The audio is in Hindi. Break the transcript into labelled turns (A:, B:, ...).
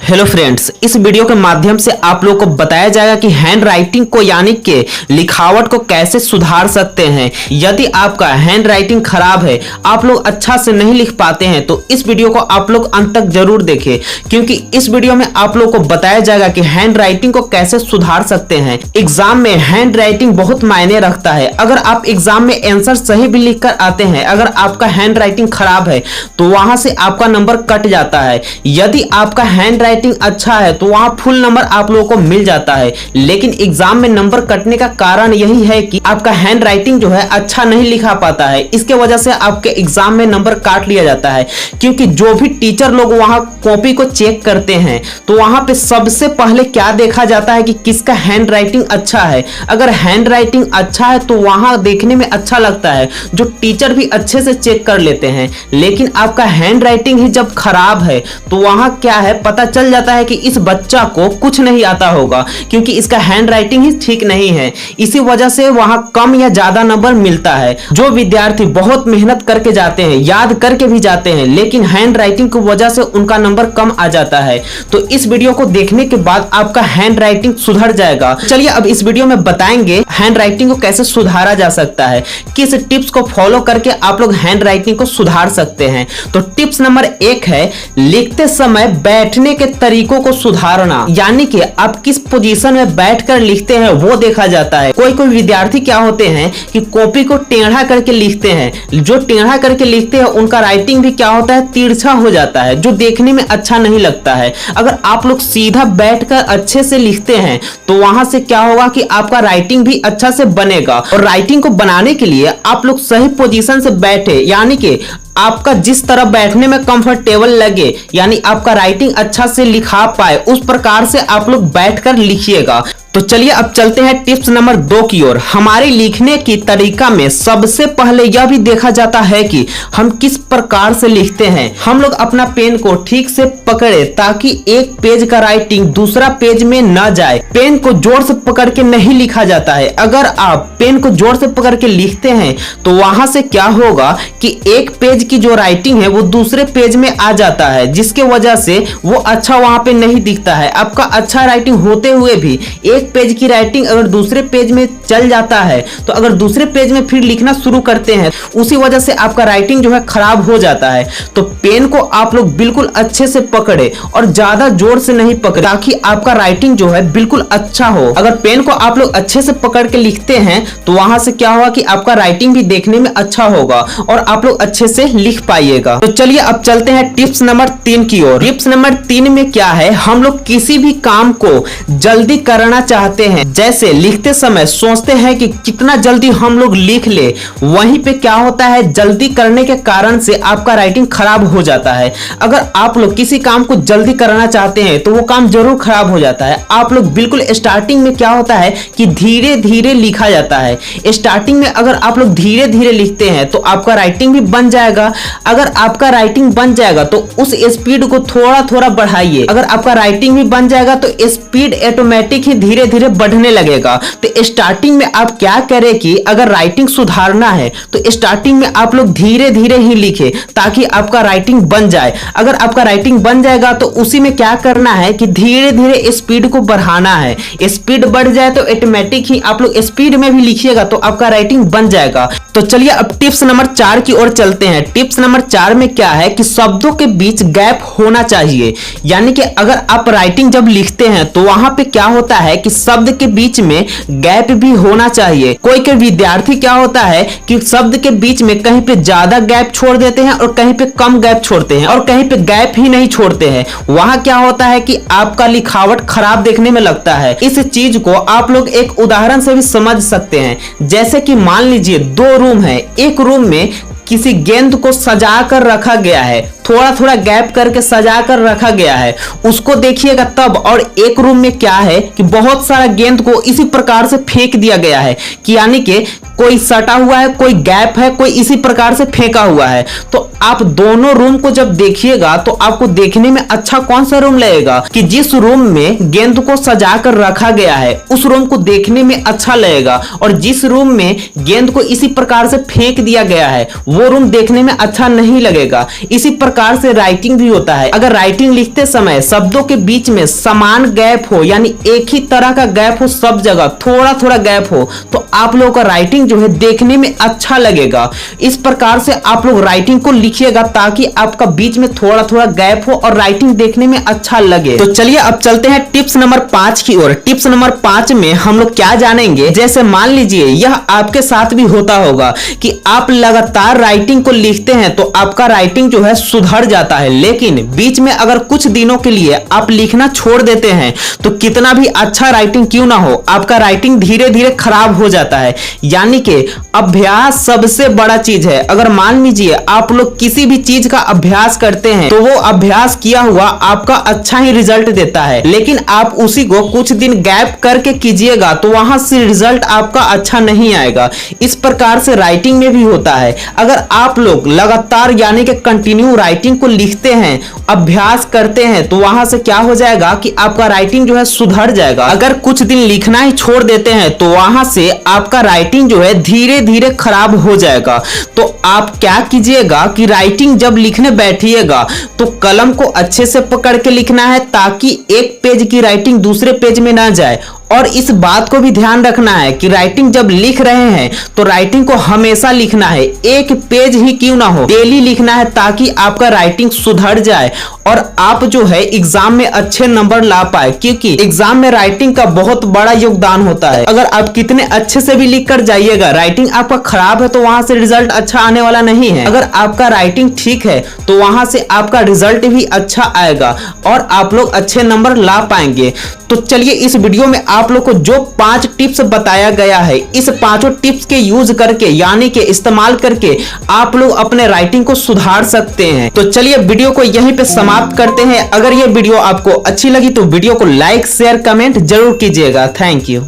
A: हेलो फ्रेंड्स, इस वीडियो के माध्यम से आप लोगों को बताया जाएगा कि हैंड राइटिंग को यानी कि लिखावट को कैसे सुधार सकते हैं। यदि आपका हैंड राइटिंग खराब है, आप लोग अच्छा से नहीं लिख पाते हैं, तो इस वीडियो को आप लोग अंत तक जरूर देखें, क्योंकि इस वीडियो में आप लोगों को बताया जाएगा कि हैंड राइटिंग को कैसे सुधार सकते हैं। एग्जाम में हैंड राइटिंग बहुत मायने रखता है। अगर आप एग्जाम में आंसर सही भी लिख कर आते हैं, अगर आपका हैंड राइटिंग खराब है तो वहां से आपका नंबर कट जाता है। यदि आपका हैंड राइटिंग अच्छा है तो वहां फुल नंबर आप लोगों को मिल जाता है। लेकिन एग्जाम में नंबर कटने का कारण यही है कि आपका हैंड राइटिंग जो है अच्छा नहीं लिखा पाता है। इसके वजह से आपके एग्जाम में नंबर काट लिया जाता है, क्योंकि जो भी टीचर लोग वहां कॉपी को चेक करते हैं तो वहां पे सबसे पहले क्या देखा जाता है कि किसका हैंड राइटिंग अच्छा है। अगर हैंड राइटिंग अच्छा है तो वहां देखने में अच्छा लगता है, जो टीचर भी अच्छे से चेक कर लेते हैं। लेकिन आपका हैंड राइटिंग ही जब खराब है तो वहां क्या है, पता चल जाता है कि इस बच्चा को कुछ नहीं आता होगा, क्योंकि इसका हैंड राइटिंग ही ठीक नहीं है। इसी वजह से वहां कम या ज्यादा नंबर मिलता है। जो विद्यार्थी बहुत मेहनत करके जाते हैं, याद करके भी जाते हैं, लेकिन हैंड राइटिंग की वजह से उनका नंबर कम आ जाता है। तो इस वीडियो को देखने के बाद आपका हैंड राइटिंग सुधर जाएगा। चलिए अब इस वीडियो में बताएंगे हैंड राइटिंग को कैसे सुधारा जा सकता है, किस टिप्स को फॉलो करके आप लोग हैंड राइटिंग को सुधार सकते हैं। तो टिप्स नंबर 1 है, लिखते समय बैठने के तरीकों को सुधारना। यानी कि आप किस पोजीशन में बैठकर लिखते हैं वो देखा जाता है। कोई कोई विद्यार्थी क्या होते हैं कि कॉपी को टेढ़ा करके लिखते हैं। जो टेढ़ा करके लिखते हैं उनका राइटिंग भी क्या होता है, तिरछा हो जाता है, जो देखने में अच्छा नहीं लगता है। अगर आप लोग सीधा बैठकर अच्छे से लिखते हैं तो वहां से क्या होगा कि आपका राइटिंग भी अच्छा से बनेगा। और राइटिंग को बनाने के लिए आप लोग सही पोजीशन से बैठे, यानी कि आपका जिस तरह बैठने में कंफर्टेबल लगे, यानी आपका राइटिंग अच्छा से लिखा पाए, उस प्रकार से आप लोग बैठकर लिखिएगा। तो चलिए अब चलते हैं टिप्स नंबर 2 की ओर। हमारे लिखने की तरीका में सबसे पहले यह भी देखा जाता है कि हम किस प्रकार से लिखते हैं। हम लोग अपना पेन को ठीक से पकड़े ताकि एक पेज का राइटिंग दूसरा पेज में न जाए। पेन को जोर से पकड़ के नहीं लिखा जाता है। अगर आप पेन को जोर से पकड़ के लिखते हैं तो वहां से क्या होगा कि एक पेज की जो राइटिंग है वो दूसरे पेज में आ जाता है, जिसके वजह से वो अच्छा वहां पे नहीं दिखता है। आपका अच्छा राइटिंग होते हुए भी एक पेज की राइटिंग अगर दूसरे पेज में चल जाता है तो अगर दूसरे पेज में फिर लिखना शुरू करते हैं, उसी वजह से आपका राइटिंग जो है खराब हो जाता है। तो पेन को आप लोग बिल्कुल अच्छे से पकड़े और ज्यादा जोर से नहीं पकड़े, ताकि आपका राइटिंग जो है बिल्कुल अच्छा हो। अगर पेन को आप लोग अच्छे से पकड़ के लिखते हैं तो वहां से क्या होगा कि आपका राइटिंग भी देखने में अच्छा होगा और आप लोग अच्छे से लिख पाइएगा। तो चलिए अब चलते हैं टिप्स नंबर 3 की ओर। टिप्स नंबर 3 में क्या है, हम लोग किसी भी काम को जल्दी करना चाहते हैं। जैसे लिखते समय सोचते हैं कि कितना जल्दी हम लोग लिख ले, वहीं पे क्या होता है, जल्दी करने के कारण से आपका राइटिंग खराब हो जाता है। अगर आप लोग किसी काम को जल्दी करना चाहते हैं तो वो काम जरूर खराब हो जाता है। आप लोग बिल्कुल स्टार्टिंग में क्या होता है कि धीरे धीरे लिखा जाता है। स्टार्टिंग में अगर आप लोग धीरे धीरे लिखते हैं तो आपका राइटिंग भी बन जाएगा। अगर आपका राइटिंग बन जाएगा तो उस स्पीड को थोड़ा थोड़ा बढ़ाइए। अगर आपका राइटिंग भी बन जाएगा तो स्पीड ऑटोमेटिक ही धीरे धीरे बढ़ने लगेगा। तो स्टार्टिंग में आप क्या करें कि अगर राइटिंग सुधारना है तो स्टार्टिंग में आप लोग धीरे धीरे ही लिखें, ताकि आपका राइटिंग बन जाए। अगर आपका राइटिंग बन जाएगा तो उसी में क्या करना है कि धीरे धीरे स्पीड को बढ़ाना है। स्पीड बढ़ जाए तो ऑटोमेटिक ही आप लोग स्पीड में भी लिखिएगा तो आपका राइटिंग बन जाएगा। तो चलिए अब टिप्स नंबर 4 की ओर चलते हैं। टिप्स नंबर 4 में क्या है कि शब्दों के बीच गैप होना चाहिए। यानी कि अगर आप राइटिंग जब लिखते हैं तो वहां पे क्या होता है कि शब्द के बीच में गैप भी होना चाहिए। कोई के विद्यार्थी क्या होता है कि शब्द के बीच में कहीं पे ज्यादा गैप छोड़ देते हैं और कहीं पे कम गैप छोड़ते हैं और कहीं पे गैप ही नहीं छोड़ते हैं। वहां क्या होता है कि आपका लिखावट खराब देखने में लगता है। इस चीज को आप लोग एक उदाहरण से भी समझ सकते हैं। जैसे कि मान लीजिए 2 रूम है, एक रूम में किसी गेंद को सजा कर रखा गया है, थोड़ा थोड़ा गैप करके सजा कर रखा गया है, उसको देखिएगा तब। और एक रूम में क्या है कि बहुत सारा गेंद को इसी प्रकार से फेंक दिया गया है, कि यानी कि कोई सटा हुआ है, कोई गैप है, कोई इसी प्रकार से फेंका हुआ है। तो आप दोनों रूम को जब देखिएगा तो आपको देखने में अच्छा कौन सा रूम लगेगा कि जिस रूम में गेंद को सजा कर रखा गया है उस रूम को देखने में अच्छा लगेगा, और जिस रूम में गेंद को इसी प्रकार से फेंक दिया गया है वो रूम देखने में अच्छा नहीं लगेगा। इसी प्रकार प्रकार से राइटिंग भी होता है। अगर राइटिंग लिखते समय शब्दों के बीच में समान गैप हो, यानी एक ही तरह का गैप हो, सब जगह थोड़ा थोड़ा गैप हो, तो आप लोगों का राइटिंग जो है देखने में अच्छा लगेगा। इस प्रकार से आप लोग राइटिंग को लिखिएगा ताकि आपका बीच में थोड़ा थोड़ा गैप हो और राइटिंग देखने में अच्छा लगे। तो चलिए अब चलते हैं टिप्स नंबर 5 की ओर। टिप्स नंबर 5 में हम लोग क्या जानेंगे, जैसे मान लीजिए यह आपके साथ भी होता होगा कि आप लगातार राइटिंग को लिखते हैं तो आपका राइटिंग जो है सुधर जाता है, लेकिन बीच में अगर कुछ दिनों के लिए आप लिखना छोड़ देते हैं तो कितना भी अच्छा राइटिंग क्यों ना हो, आपका राइटिंग धीरे धीरे खराब हो जाता है। यानी कि अभ्यास सबसे बड़ा चीज है। अगर मान लीजिए आप लोग किसी भी चीज का अभ्यास करते हैं तो वो अभ्यास किया हुआ आपका अच्छा ही रिजल्ट देता है, लेकिन आप उसी को कुछ दिन गैप करके कीजिएगा तो वहां से रिजल्ट आपका अच्छा नहीं आएगा। इस प्रकार से राइटिंग में भी होता है। अगर आप लोग लगातार यानी कि कंटिन्यू राइटिंग को लिखते हैं, अभ्यास करते हैं, तो वहां से क्या हो जाएगा कि आपका राइटिंग जो है सुधर जाएगा। अगर कुछ दिन लिखना ही छोड़ देते हैं तो वहां से आपका राइटिंग जो है धीरे धीरे खराब हो जाएगा। तो आप क्या कीजिएगा कि राइटिंग जब लिखने बैठिएगा तो कलम को अच्छे से पकड़ के लिखना है ताकि एक पेज की राइटिंग दूसरे पेज में ना जाए। और इस बात को भी ध्यान रखना है कि राइटिंग जब लिख रहे हैं तो राइटिंग को हमेशा लिखना है, एक पेज ही क्यों ना हो, डेली लिखना है ताकि आपका राइटिंग सुधर जाए और आप जो है एग्जाम में अच्छे नंबर ला पाए, क्योंकि एग्जाम में राइटिंग का बहुत बड़ा योगदान होता है। अगर आप कितने अच्छे से भी लिख कर जाइएगा, राइटिंग आपका खराब है तो वहां से रिजल्ट अच्छा आने वाला नहीं है। अगर आपका राइटिंग ठीक है तो वहां से आपका रिजल्ट भी अच्छा आएगा और आप लोग अच्छे नंबर ला पाएंगे। तो चलिए इस वीडियो में आप लोग को जो 5 टिप्स बताया गया है, इस 5 टिप्स के यूज करके यानी कि इस्तेमाल करके आप लोग अपने राइटिंग को सुधार सकते हैं। तो चलिए वीडियो को यहीं पे समाप्त करते हैं। अगर ये वीडियो आपको अच्छी लगी तो वीडियो को लाइक शेयर कमेंट जरूर कीजिएगा। Thank you.